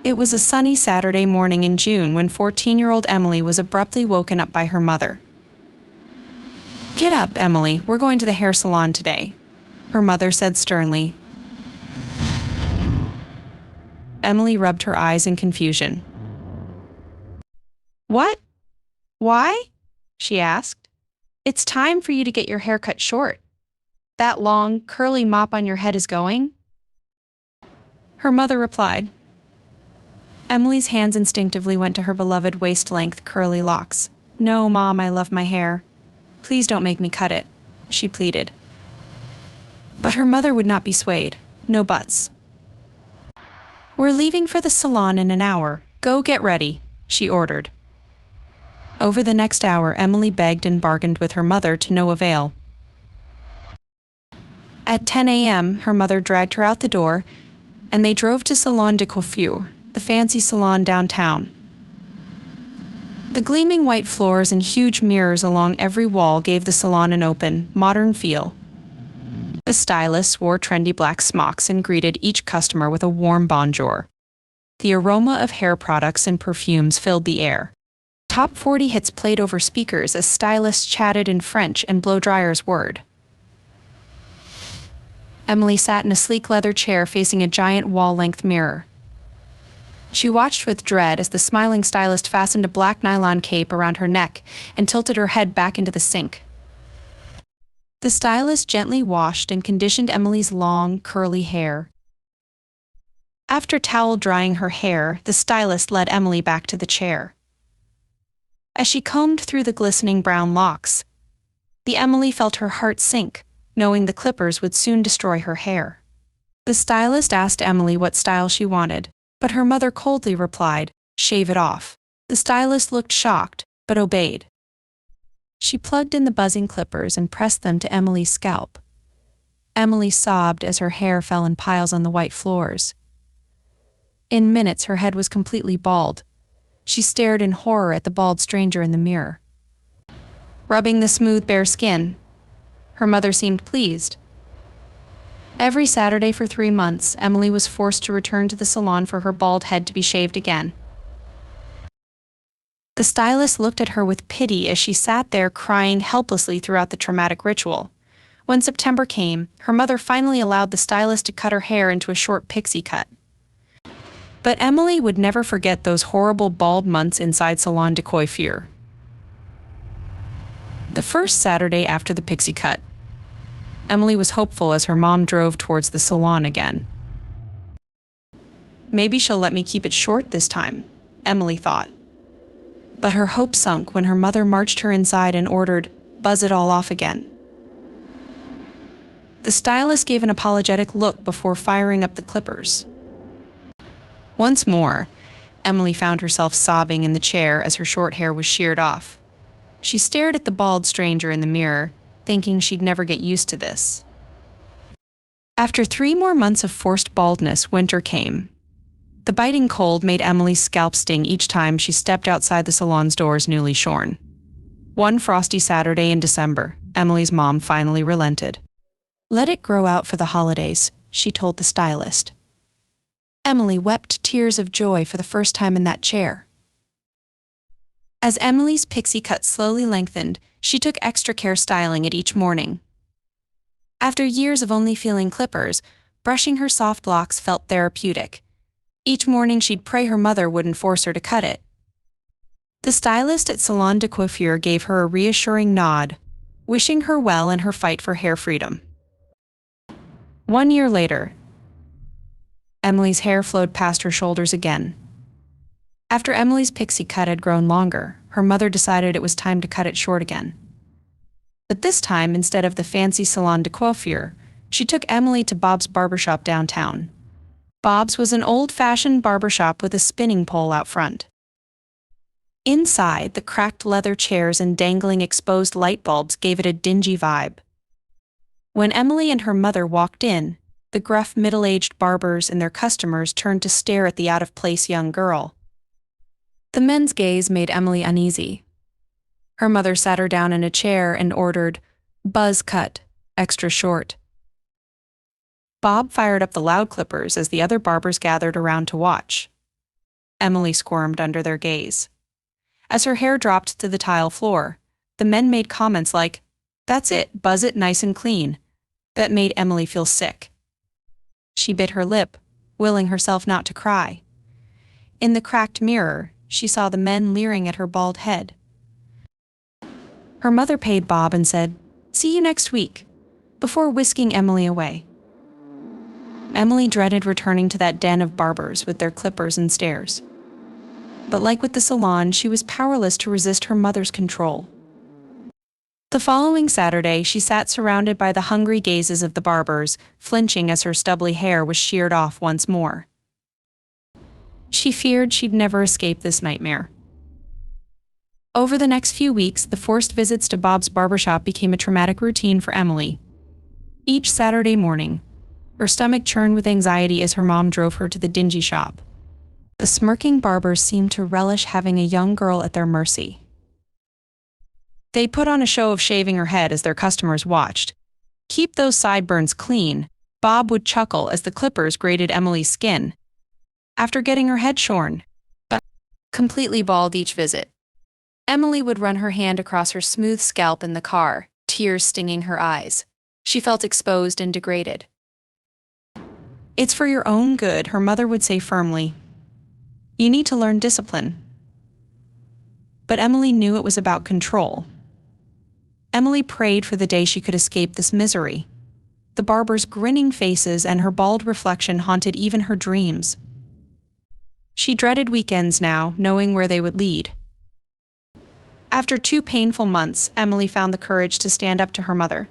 It was a sunny Saturday morning in June when 14-year-old Emily was abruptly woken up by her mother. "Get up, Emily, we're going to the hair salon today," her mother said sternly. Emily rubbed her eyes in confusion. "What? Why?" she asked. "It's time for you to get your hair cut short. That long, curly mop on your head is going?" Her mother replied. Emily's hands instinctively went to her beloved waist-length curly locks. "No, Mom, I love my hair. Please don't make me cut it," she pleaded. But her mother would not be swayed. No buts. "We're leaving for the salon in an hour. Go get ready," she ordered. Over the next hour, Emily begged and bargained with her mother to no avail. At 10 a.m., her mother dragged her out the door, and they drove to Salon de Coiffure, the fancy salon downtown. The gleaming white floors and huge mirrors along every wall gave the salon an open, modern feel. The stylists wore trendy black smocks and greeted each customer with a warm bonjour. The aroma of hair products and perfumes filled the air. Top 40 hits played over speakers as stylists chatted in French and blow-dryers whirred. Emily sat in a sleek leather chair facing a giant wall-length mirror. She watched with dread as the smiling stylist fastened a black nylon cape around her neck and tilted her head back into the sink. The stylist gently washed and conditioned Emily's long, curly hair. After towel drying her hair, the stylist led Emily back to the chair. As she combed through the glistening brown locks, the Emily felt her heart sink, knowing the clippers would soon destroy her hair. The stylist asked Emily what style she wanted, but her mother coldly replied, "Shave it off." The stylist looked shocked, but obeyed. She plugged in the buzzing clippers and pressed them to Emily's scalp. Emily sobbed as her hair fell in piles on the white floors. In minutes, her head was completely bald. She stared in horror at the bald stranger in the mirror. Rubbing the smooth, bare skin, her mother seemed pleased. Every Saturday for 3 months, Emily was forced to return to the salon for her bald head to be shaved again. The stylist looked at her with pity as she sat there crying helplessly throughout the traumatic ritual. When September came, her mother finally allowed the stylist to cut her hair into a short pixie cut. But Emily would never forget those horrible bald months inside Salon de Coiffure. The first Saturday after the pixie cut, Emily was hopeful as her mom drove towards the salon again. "Maybe she'll let me keep it short this time," Emily thought. But her hope sunk when her mother marched her inside and ordered, "Buzz it all off again." The stylist gave an apologetic look before firing up the clippers. Once more, Emily found herself sobbing in the chair as her short hair was sheared off. She stared at the bald stranger in the mirror, thinking she'd never get used to this. After 3 more months of forced baldness, winter came. The biting cold made Emily's scalp sting each time she stepped outside the salon's doors newly shorn. One frosty Saturday in December, Emily's mom finally relented. "Let it grow out for the holidays," she told the stylist. Emily wept tears of joy for the first time in that chair. As Emily's pixie cut slowly lengthened, she took extra care styling it each morning. After years of only feeling clippers, brushing her soft locks felt therapeutic. Each morning she'd pray her mother wouldn't force her to cut it. The stylist at Salon de Coiffure gave her a reassuring nod, wishing her well in her fight for hair freedom. 1 year later, Emily's hair flowed past her shoulders again. After Emily's pixie cut had grown longer, her mother decided it was time to cut it short again. But this time, instead of the fancy Salon de Coiffure, she took Emily to Bob's barbershop downtown. Bob's was an old-fashioned barbershop with a spinning pole out front. Inside, the cracked leather chairs and dangling exposed light bulbs gave it a dingy vibe. When Emily and her mother walked in, the gruff middle-aged barbers and their customers turned to stare at the out-of-place young girl. The men's gaze made Emily uneasy. Her mother sat her down in a chair and ordered, "Buzz cut, extra short." Bob fired up the loud clippers as the other barbers gathered around to watch. Emily squirmed under their gaze. As her hair dropped to the tile floor, the men made comments like, "That's it, buzz it nice and clean," that made Emily feel sick. She bit her lip, willing herself not to cry. In the cracked mirror, she saw the men leering at her bald head. Her mother paid Bob and said, "See you next week," before whisking Emily away. Emily dreaded returning to that den of barbers with their clippers and stares. But like with the salon, she was powerless to resist her mother's control. The following Saturday, she sat surrounded by the hungry gazes of the barbers, flinching as her stubbly hair was sheared off once more. She feared she'd never escape this nightmare. Over the next few weeks, the forced visits to Bob's barbershop became a traumatic routine for Emily. Each Saturday morning, her stomach churned with anxiety as her mom drove her to the dingy shop. The smirking barbers seemed to relish having a young girl at their mercy. They put on a show of shaving her head as their customers watched. "Keep those sideburns clean," Bob would chuckle as the clippers grated Emily's skin. After getting her head shorn, completely bald each visit, Emily would run her hand across her smooth scalp in the car, tears stinging her eyes. She felt exposed and degraded. "It's for your own good," her mother would say firmly. "You need to learn discipline." But Emily knew it was about control. Emily prayed for the day she could escape this misery. The barbers' grinning faces and her bald reflection haunted even her dreams. She dreaded weekends now, knowing where they would lead. After 2 painful months, Emily found the courage to stand up to her mother.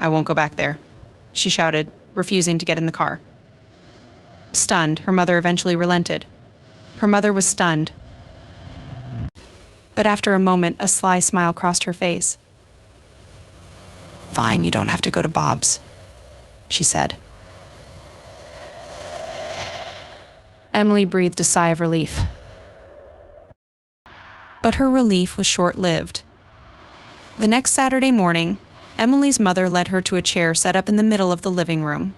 "I won't go back there," she shouted, refusing to get in the car. Stunned, her mother eventually relented. Her mother was stunned. But after a moment, a sly smile crossed her face. "Fine, you don't have to go to Bob's," she said. Emily breathed a sigh of relief. But her relief was short-lived. The next Saturday morning, Emily's mother led her to a chair set up in the middle of the living room.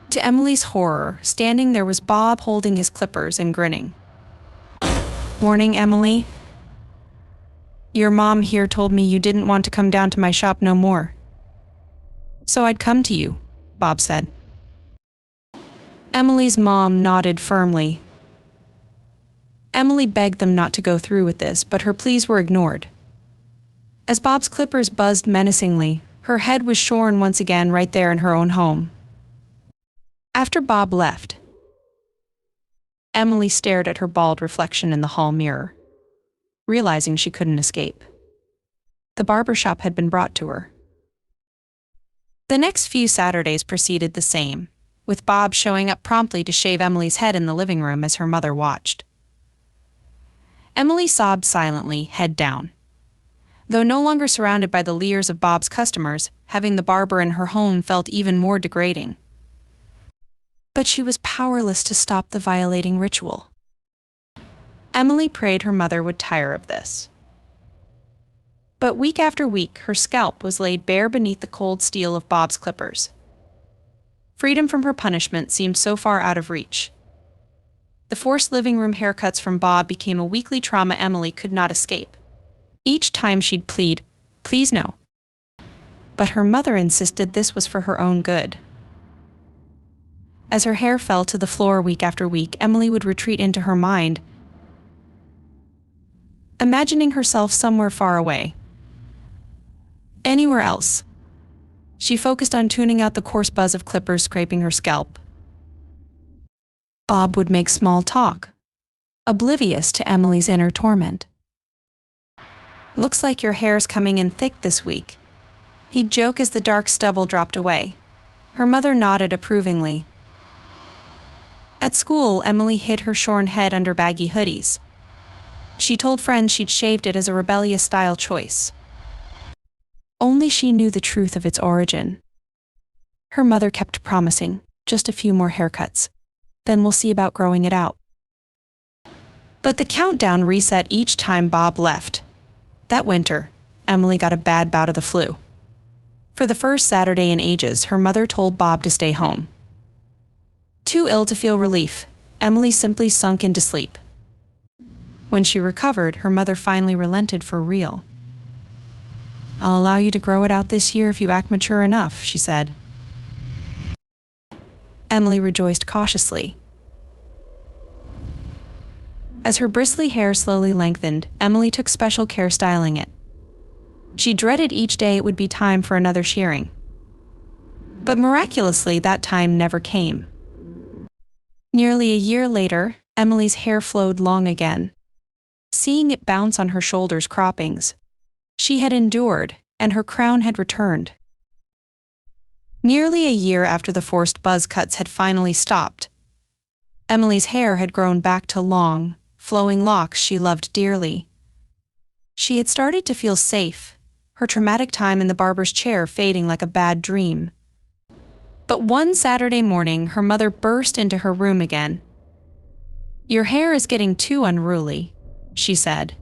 To Emily's horror, standing there was Bob holding his clippers and grinning. "Morning, Emily. Your mom here told me you didn't want to come down to my shop no more. So I'd come to you," Bob said. Emily's mom nodded firmly. Emily begged them not to go through with this, but her pleas were ignored. As Bob's clippers buzzed menacingly, her head was shorn once again right there in her own home. After Bob left, Emily stared at her bald reflection in the hall mirror, realizing she couldn't escape. The barbershop had been brought to her. The next few Saturdays proceeded the same, with Bob showing up promptly to shave Emily's head in the living room as her mother watched. Emily sobbed silently, head down. Though no longer surrounded by the leers of Bob's customers, having the barber in her home felt even more degrading. But she was powerless to stop the violating ritual. Emily prayed her mother would tire of this. But week after week, her scalp was laid bare beneath the cold steel of Bob's clippers. Freedom from her punishment seemed so far out of reach. The forced living room haircuts from Bob became a weekly trauma Emily could not escape. Each time she'd plead, "Please no." But her mother insisted this was for her own good. As her hair fell to the floor week after week, Emily would retreat into her mind, imagining herself somewhere far away. Anywhere else. She focused on tuning out the coarse buzz of clippers scraping her scalp. Bob would make small talk, oblivious to Emily's inner torment. "Looks like your hair's coming in thick this week," he'd joke as the dark stubble dropped away. Her mother nodded approvingly. At school, Emily hid her shorn head under baggy hoodies. She told friends she'd shaved it as a rebellious style choice. Only she knew the truth of its origin. Her mother kept promising, "Just a few more haircuts. Then we'll see about growing it out." But the countdown reset each time Bob left. That winter, Emily got a bad bout of the flu. For the first Saturday in ages, her mother told Bob to stay home. Too ill to feel relief, Emily simply sunk into sleep. When she recovered, her mother finally relented for real. "I'll allow you to grow it out this year if you act mature enough," she said. Emily rejoiced cautiously. As her bristly hair slowly lengthened, Emily took special care styling it. She dreaded each day it would be time for another shearing. But miraculously, that time never came. Nearly a year later, Emily's hair flowed long again. Seeing it bounce on her shoulders' croppings, she had endured, and her crown had returned. Nearly a year after the forced buzz cuts had finally stopped, Emily's hair had grown back to long, flowing locks she loved dearly. She had started to feel safe, her traumatic time in the barber's chair fading like a bad dream. But one Saturday morning, her mother burst into her room again. "Your hair is getting too unruly," she said.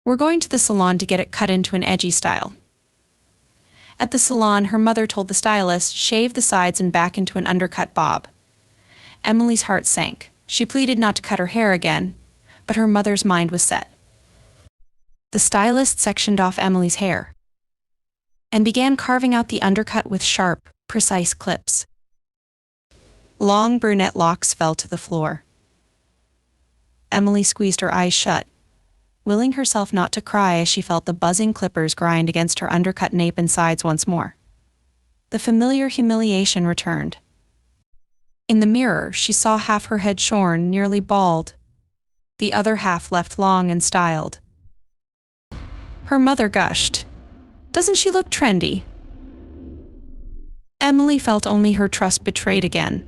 "We're going to the salon to get it cut into an edgy style." At the salon, her mother told the stylist, "Shave the sides and back into an undercut bob." Emily's heart sank. She pleaded not to cut her hair again, but her mother's mind was set. The stylist sectioned off Emily's hair and began carving out the undercut with sharp, precise clips. Long brunette locks fell to the floor. Emily squeezed her eyes shut, willing herself not to cry as she felt the buzzing clippers grind against her undercut nape and sides once more. The familiar humiliation returned. In the mirror, she saw half her head shorn, nearly bald, the other half left long and styled. Her mother gushed, "Doesn't she look trendy?" Emily felt only her trust betrayed again.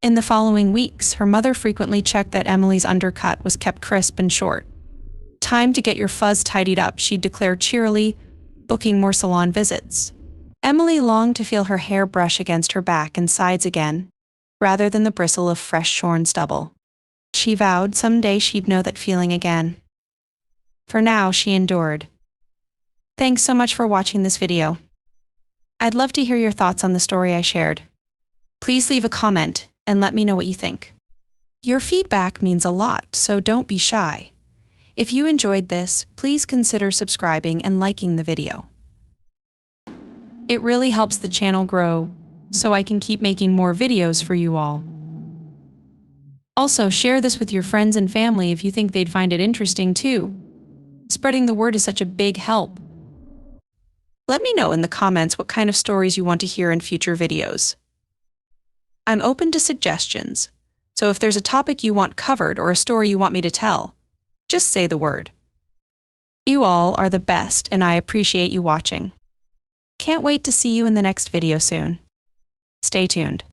In the following weeks, her mother frequently checked that Emily's undercut was kept crisp and short. "Time to get your fuzz tidied up," she declared cheerily, booking more salon visits. Emily longed to feel her hair brush against her back and sides again, rather than the bristle of fresh shorn stubble. She vowed someday she'd know that feeling again. For now, she endured. Thanks so much for watching this video. I'd love to hear your thoughts on the story I shared. Please leave a comment and let me know what you think. Your feedback means a lot, so don't be shy. If you enjoyed this, please consider subscribing and liking the video. It really helps the channel grow, so I can keep making more videos for you all. Also, share this with your friends and family if you think they'd find it interesting too. Spreading the word is such a big help. Let me know in the comments what kind of stories you want to hear in future videos. I'm open to suggestions, so if there's a topic you want covered or a story you want me to tell, just say the word. You all are the best, and I appreciate you watching. Can't wait to see you in the next video soon. Stay tuned.